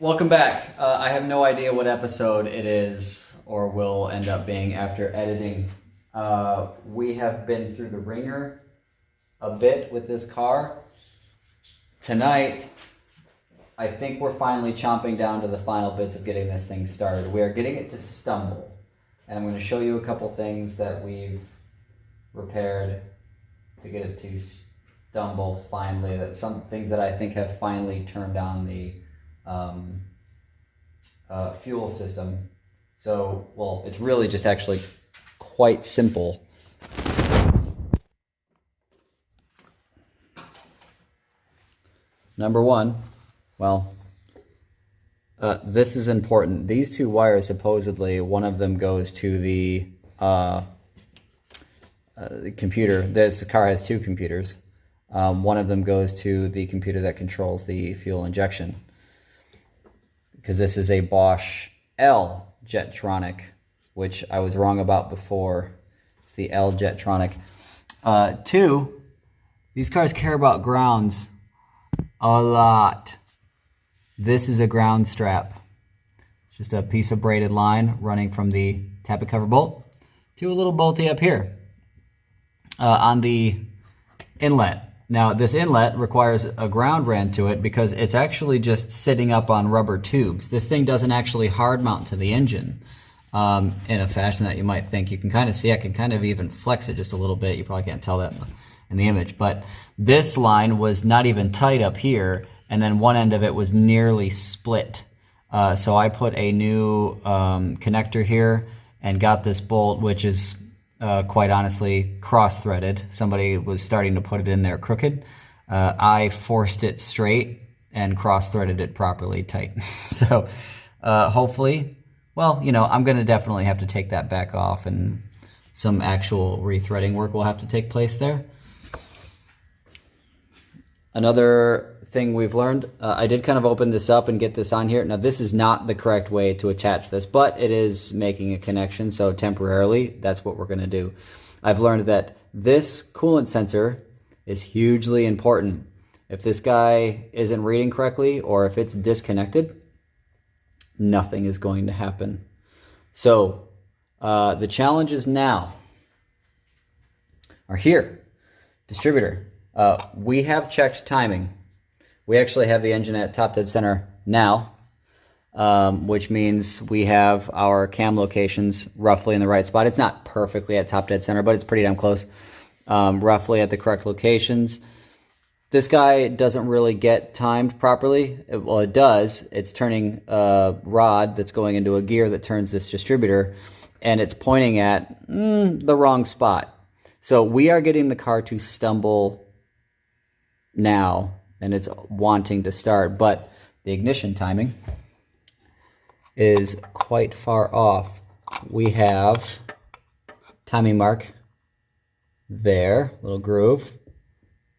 Welcome back. I have no idea what episode it is or will end up being after editing. We have been through the ringer a bit with this car. Tonight, I think we're finally chomping down to the final bits of getting this thing started. We are getting it to stumble. And I'm going to show you a couple things that we've repaired to get it to stumble finally. That some things that I think have finally turned on the fuel system. So, well, it's really just actually quite simple. Number one, well, this is important. These two wires, supposedly, one of them goes to the computer. This car has two computers. One of them goes to the computer that controls the fuel injection, because this is a Bosch L Jetronic, which I was wrong about before. It's the L Jetronic. Two, these cars care about grounds a lot. This is a ground strap. It's just a piece of braided line running from the tappet cover bolt to a little bolty up here on the inlet. Now, this inlet requires a ground ran to it because it's actually just sitting up on rubber tubes. This thing doesn't actually hard mount to the engine in a fashion that you might think. You can kind of see, I can kind of even flex it just a little bit. You probably can't tell that in the image. But this line was not even tight up here, and then one end of it was nearly split. So I put a new connector here and got this bolt, which is quite honestly cross-threaded. Somebody was starting to put it in there crooked. I forced it straight and cross-threaded it properly tight. So hopefully, well, you know, I'm going to definitely have to take that back off, and some actual rethreading work will have to take place there. Another thing we've learned, I did kind of open this up and get this on here. Now, this is not the correct way to attach this, but it is making a connection, so temporarily, that's what we're going to do. I've learned that this coolant sensor is hugely important. If this guy isn't reading correctly, or if it's disconnected, nothing is going to happen. So, the challenges now are here. Distributor. We have checked timing. We actually have the engine at top dead center now, which means we have our cam locations roughly in the right spot. It's not perfectly at top dead center, but it's pretty damn close, roughly at the correct locations. This guy doesn't really get timed properly. Well, it does. It's turning a rod that's going into a gear that turns this distributor, and it's pointing at the wrong spot. So we are getting the car to stumble now, and it's wanting to start, but the ignition timing is quite far off. We have timing mark there, little groove,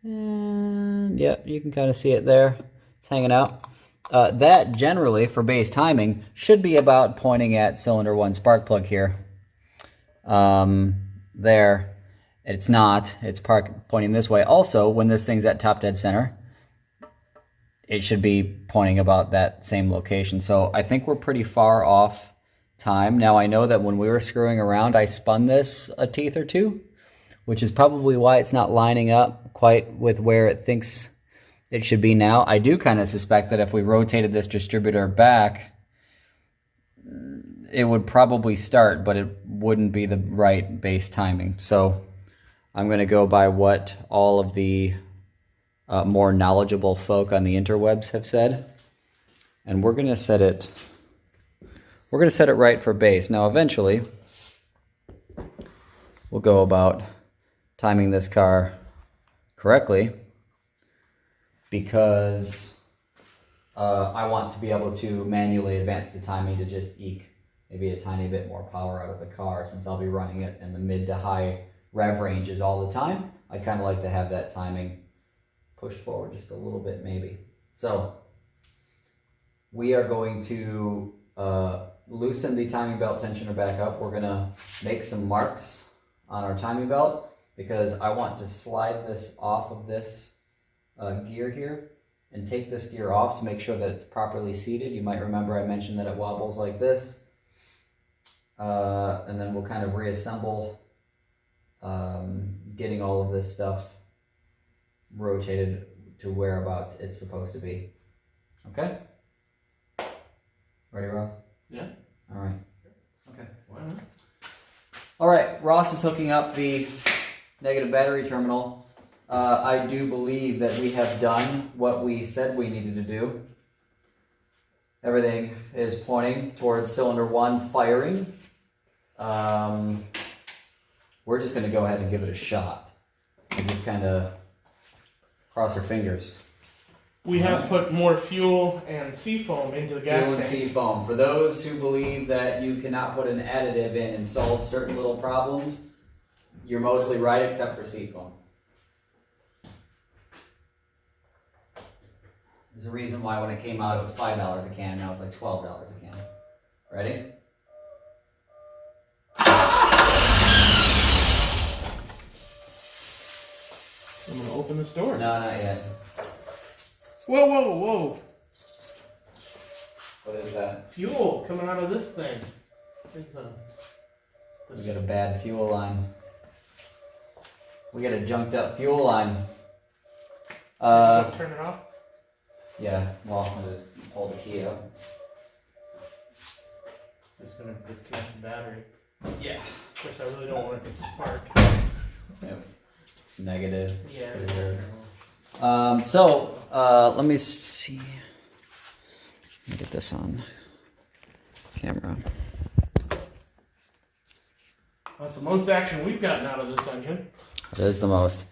and yep, you can kind of see it there. It's hanging out. That generally, for base timing, should be about pointing at cylinder 1 spark plug here. There. It's not. It's pointing this way. Also, when this thing's at top dead center, it should be pointing about that same location. So I think we're pretty far off time. Now, I know that when we were screwing around, I spun this a teeth or two, which is probably why it's not lining up quite with where it thinks it should be now. I do kind of suspect that if we rotated this distributor back, it would probably start, but it wouldn't be the right base timing. So I'm going to go by what all of the more knowledgeable folk on the interwebs have said, and we're going to set it right for base. Now, eventually, we'll go about timing this car correctly, because I want to be able to manually advance the timing to just eke maybe a tiny bit more power out of the car, since I'll be running it in the mid to high rev ranges all the time. I'd kind of like to have that timing pushed forward just a little bit, maybe. So we are going to loosen the timing belt tensioner back up. We're going to make some marks on our timing belt, because I want to slide this off of this gear here and take this gear off to make sure that it's properly seated. You might remember I mentioned that it wobbles like this. And then we'll kind of reassemble, getting all of this stuff rotated to whereabouts it's supposed to be. Okay? Ready, Ross? Yeah. All right. Okay. Why not? All right, Ross is hooking up the negative battery terminal. I do believe that we have done what we said we needed to do. Everything is pointing towards cylinder 1 firing. We're just going to go ahead and give it a shot and just kind of cross our fingers. We have put more fuel and seafoam into the gas Fuel and tank. seafoam. For those who believe that you cannot put an additive in and solve certain little problems, you're mostly right except for seafoam. There's a reason why when it came out it was $5 a can, now it's like $12 a can. Ready? I'm going to open this door. No, not yet. Whoa, whoa, whoa. What is that? Fuel coming out of this thing. We got a bad fuel line. We got a junked up fuel line. Turn it off? Yeah, well, I'll just hold the key up. Just going to disconnect the battery. Yeah. Of course, I really don't want it to spark. Yep. It's negative. Yeah. Let me see. Let me get this on camera. That's the most action we've gotten out of this engine. It is the most.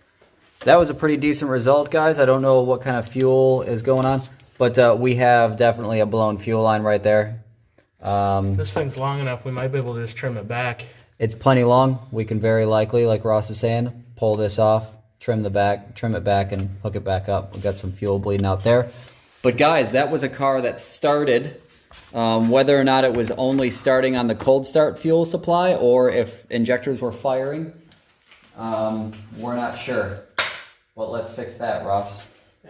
That was a pretty decent result, guys. I don't know what kind of fuel is going on, but we have definitely a blown fuel line right there. This thing's long enough, we might be able to just trim it back. It's plenty long. We can very likely, like Ross is saying, pull this off, trim it back, and hook it back up. We got some fuel bleeding out there. But guys, that was a car that started. Whether or not it was only starting on the cold start fuel supply or if injectors were firing, we're not sure. But let's fix that, Ross. Yeah.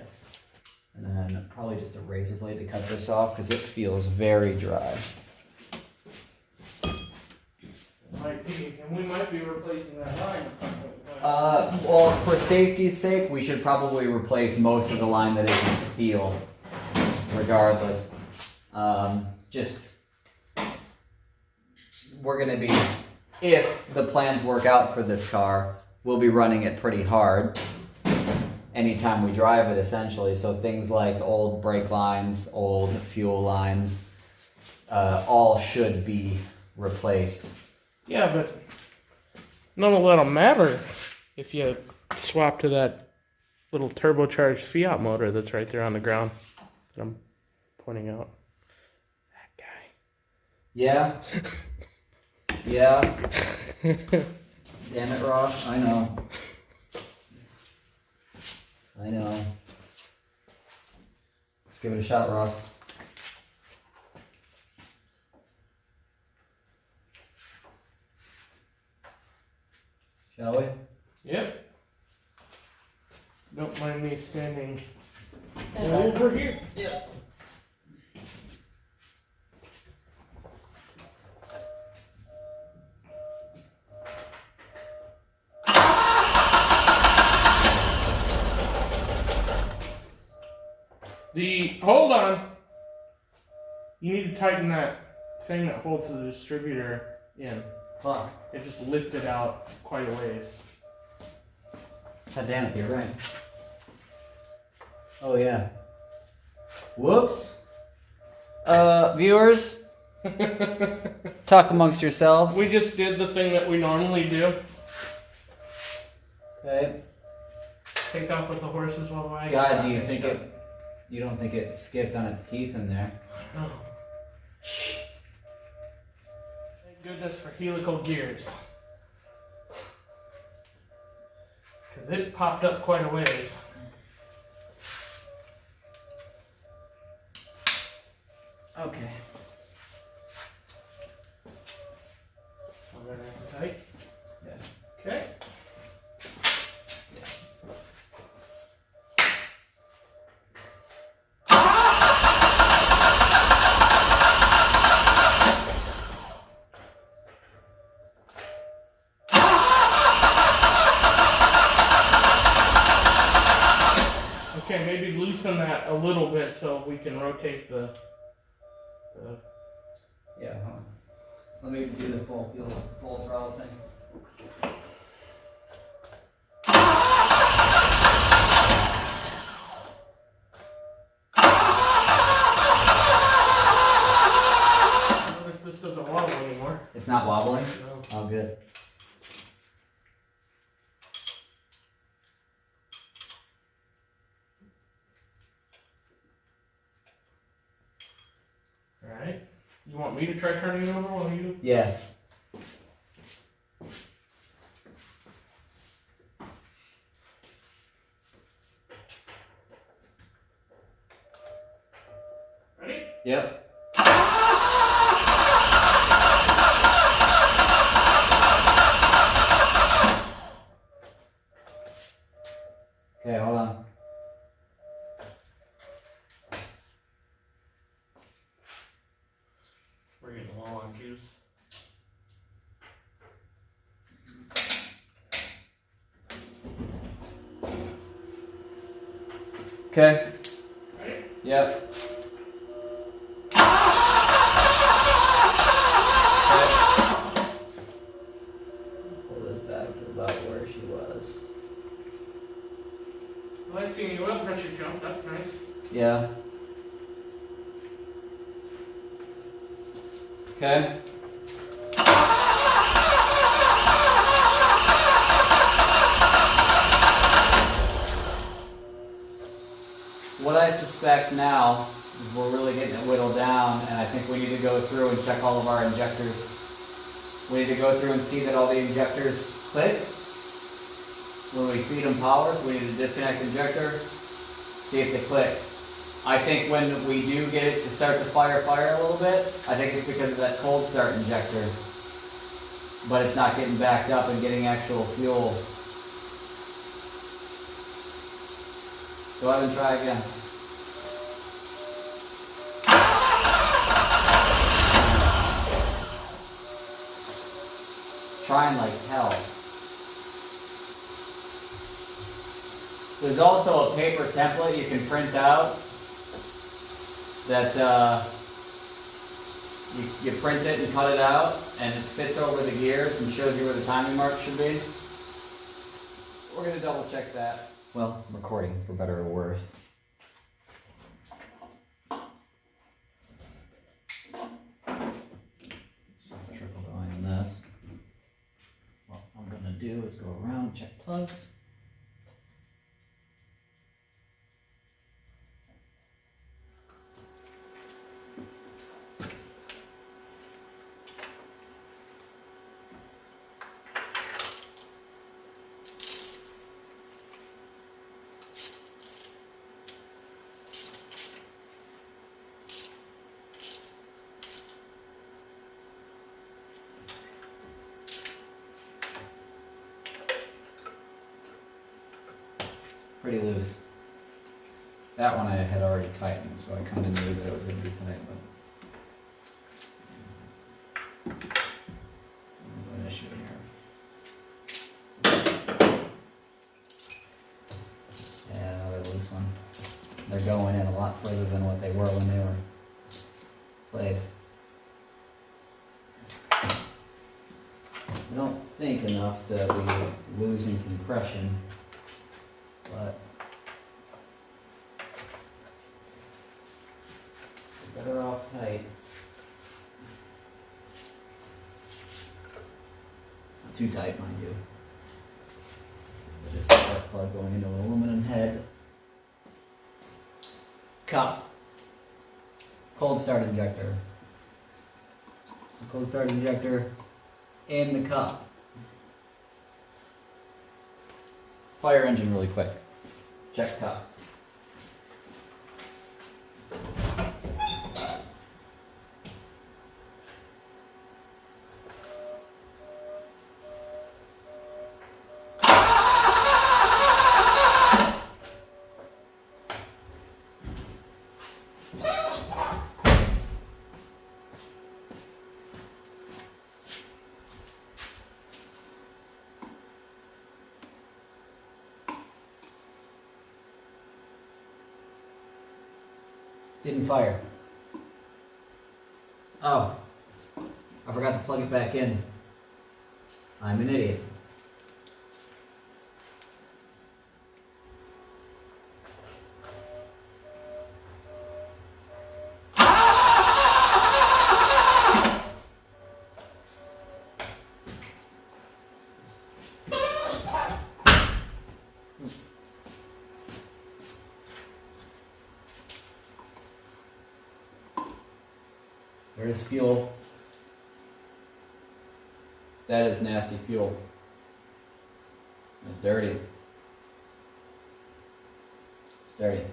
And then probably just a razor blade to cut this off because it feels very dry. And we might be replacing that line. Well, for safety's sake, we should probably replace most of the line that isn't steel, regardless. We're going to be, if the plans work out for this car, we'll be running it pretty hard anytime we drive it, essentially. So things like old brake lines, old fuel lines, all should be replaced. Yeah, but none of that'll matter if you swap to that little turbocharged Fiat motor that's right there on the ground that I'm pointing out. That guy. Yeah. Yeah. Damn it, Ross. I know. I know. Let's give it a shot, Ross. Shall we? Yep. Don't mind me standing over here. Yep. Hold on. You need to tighten that thing that holds the distributor in. Fuck. It just lifted out quite a ways. God damn it, you're right. Oh yeah. Whoops. Viewers, talk amongst yourselves. We just did the thing that we normally do. Okay. Take off with the horses while the wagon. God, do you think it? You don't think it skipped on its teeth in there? No. Thank goodness for helical gears. Because it popped up quite a ways. Okay. Hold that nice and tight. Yeah. Okay. Okay, maybe loosen that a little bit so we can rotate the Yeah, hold on. Let me do the full throttle thing. Notice this doesn't wobble anymore. It's not wobbling? No. Oh, good. Alright. You want me to try turning it over while you... Yeah. Ready? Yep. Okay, hold on. We're getting low on juice. Okay. Ready? Yep. Pull this back to about where she was. I like seeing the oil pressure jump, that's nice. Yeah. Okay. What I suspect now is we're really getting it whittled down, and I think we need to go through and check all of our injectors. We need to go through and see that all the injectors click when we feed them power, so we need to disconnect the injector, see if they click. I think when we do get it to start to fire a little bit, I think it's because of that cold start injector. But it's not getting backed up and getting actual fuel. Go ahead and try again. Trying like hell. There's also a paper template you can print out that you print it and cut it out, and it fits over the gears and shows you where the timing mark should be. We're going to double check that. Well, recording, for better or worse. So triple going on this. What I'm going to do is go around, check plugs. Pretty loose. That one I had already tightened, so I kind of knew that it was going to be tight, but an issue here. Yeah, another loose one. They're going in a lot further than what they were when they were placed. I don't think enough to be losing compression. But better off tight. Not too tight, mind you. This spark plug going into an aluminum head. Cup. Cold start injector. Cold start injector in the cup. Fire engine really quick. Check cup. Didn't fire. Oh, I forgot to plug it back in. I'm an idiot. There's fuel. That is nasty fuel. It's dirty. It's dirty.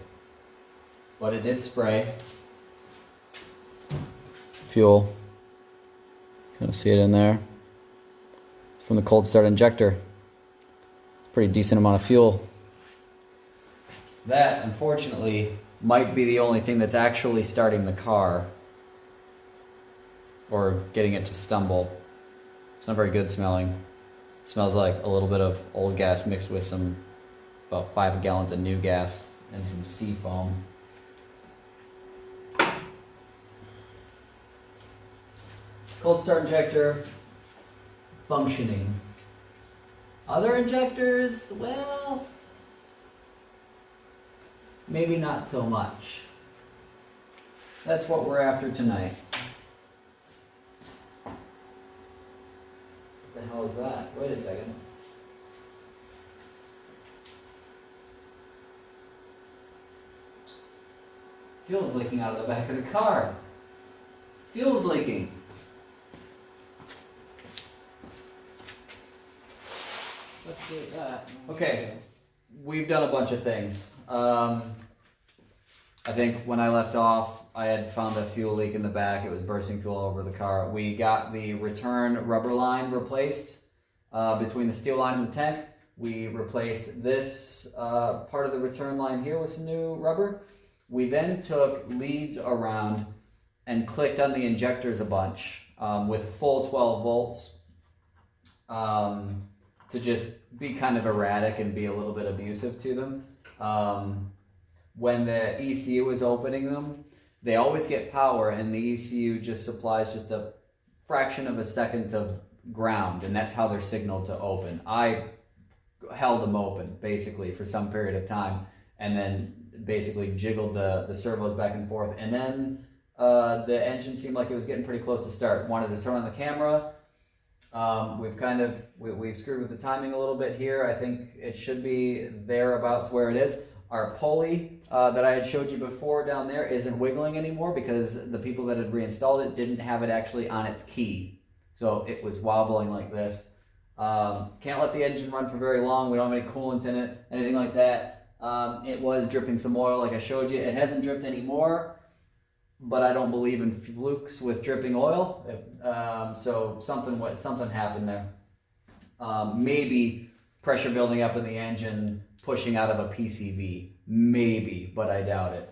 But it did spray. Fuel. Kind of see it in there. It's from the cold start injector. It's a pretty decent amount of fuel. That, unfortunately, might be the only thing that's actually starting the car. Or getting it to stumble. It's not very good smelling. It smells like a little bit of old gas mixed with about 5 gallons of new gas and some sea foam. Cold start injector, functioning. Other injectors, well, maybe not so much. That's what we're after tonight. What the hell is that? Wait a second. Fuel's leaking out of the back of the car. Fuel's leaking. Let's do that. Okay, we've done a bunch of things. I think when I left off, I had found a fuel leak in the back. It was bursting fuel all over the car. We got the return rubber line replaced between the steel line and the tank. We replaced this part of the return line here with some new rubber. We then took leads around and clicked on the injectors a bunch with full 12 volts to just be kind of erratic and be a little bit abusive to them. When the ECU is opening them, they always get power, and the ECU just supplies just a fraction of a second of ground, and that's how they're signaled to open. I held them open basically for some period of time, and then basically jiggled the servos back and forth, and then the engine seemed like it was getting pretty close to start. Wanted to turn on the camera. We've screwed with the timing a little bit here. I think it should be thereabouts where it is. Our pulley that I had showed you before down there isn't wiggling anymore because the people that had reinstalled it didn't have it actually on its key. So it was wobbling like this. Can't let the engine run for very long. We don't have any coolant in it, anything like that. It was dripping some oil like I showed you. It hasn't dripped anymore, but I don't believe in flukes with dripping oil. So something happened there. Maybe pressure building up in the engine, pushing out of a PCV, maybe, but I doubt it.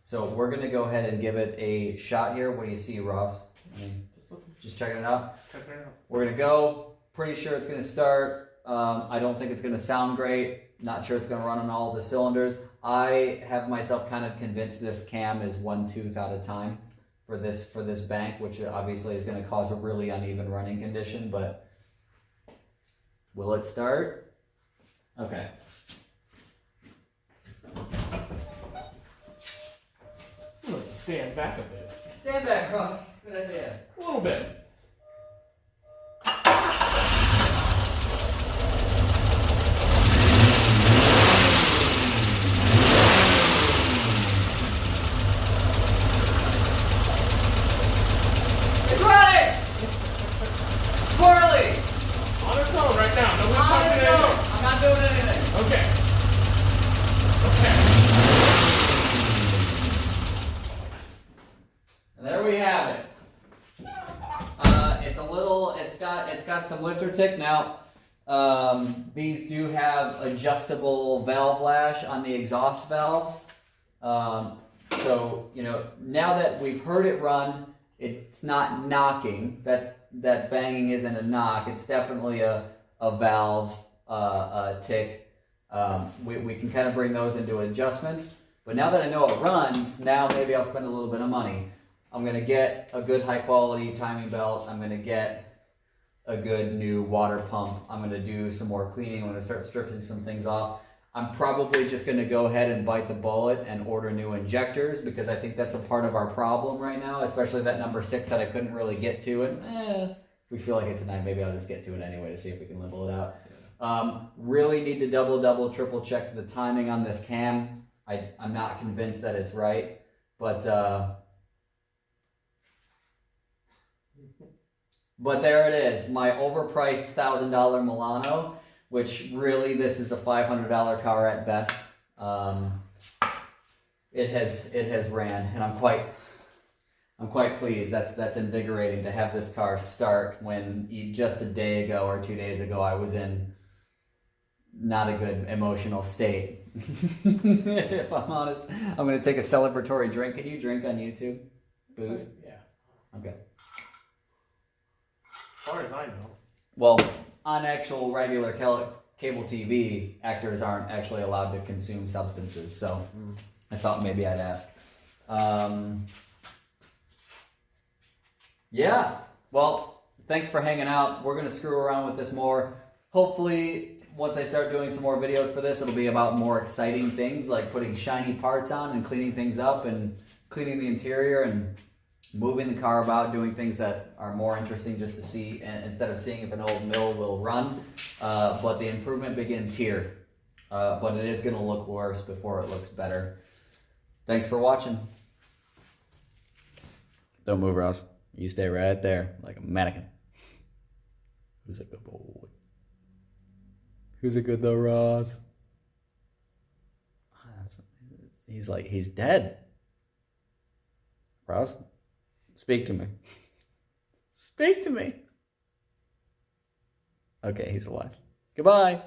So we're gonna go ahead and give it a shot here. What do you see, Ross? Just checking it out. We're gonna go. Pretty sure it's gonna start. I don't think it's gonna sound great. Not sure it's gonna run on all the cylinders. I have myself kind of convinced this cam is 1 tooth at a time for this bank, which obviously is gonna cause a really uneven running condition, but will it start? Okay. Let's stand back a bit. Stand back, Ross. Good idea. A little bit. It's running! Poorly! On its own right now. Nobody's On touching its own. anything. I'm not doing anything. Okay. Okay. And there we have it. It's got some lifter tick now. These do have adjustable valve lash on the exhaust valves. So now that we've heard it run, it's not knocking. That banging isn't a knock. It's definitely a valve tick. We can kind of bring those into adjustment. But now that I know it runs, now maybe I'll spend a little bit of money. I'm going to get a good high quality timing belt. I'm going to get a good new water pump. I'm going to do some more cleaning. I'm going to start stripping some things off. I'm probably just going to go ahead and bite the bullet and order new injectors, because I think that's a part of our problem right now, especially that number 6 that I couldn't really get to. And if we feel like it tonight, maybe I'll just get to it anyway to see if we can level it out. Really need to double, triple check the timing on this cam. I'm not convinced that it's right, but there it is, my overpriced $1,000 Milano, which really this is a $500 car at best. It has ran, and I'm quite pleased. That's invigorating to have this car start when just a day ago or 2 days ago I was in not a good emotional state. If I'm honest, I'm going to take a celebratory drink. Can you drink on YouTube? Booze? Yeah. Okay. As far as I know. Well, on actual regular cable TV, actors aren't actually allowed to consume substances, so I thought maybe I'd ask. Yeah, well, thanks for hanging out. We're going to screw around with this more. Hopefully, once I start doing some more videos for this, it'll be about more exciting things, like putting shiny parts on and cleaning things up and cleaning the interior and moving the car about, doing things that are more interesting just to see, and instead of seeing if an old mill will run. But the improvement begins here. But it is going to look worse before it looks better. Thanks for watching. Don't move, Ross. You stay right there like a mannequin. Who's a good boy? Who's a good though, Ross? He's dead. Ross, speak to me. Speak to me. Okay, he's alive. Goodbye.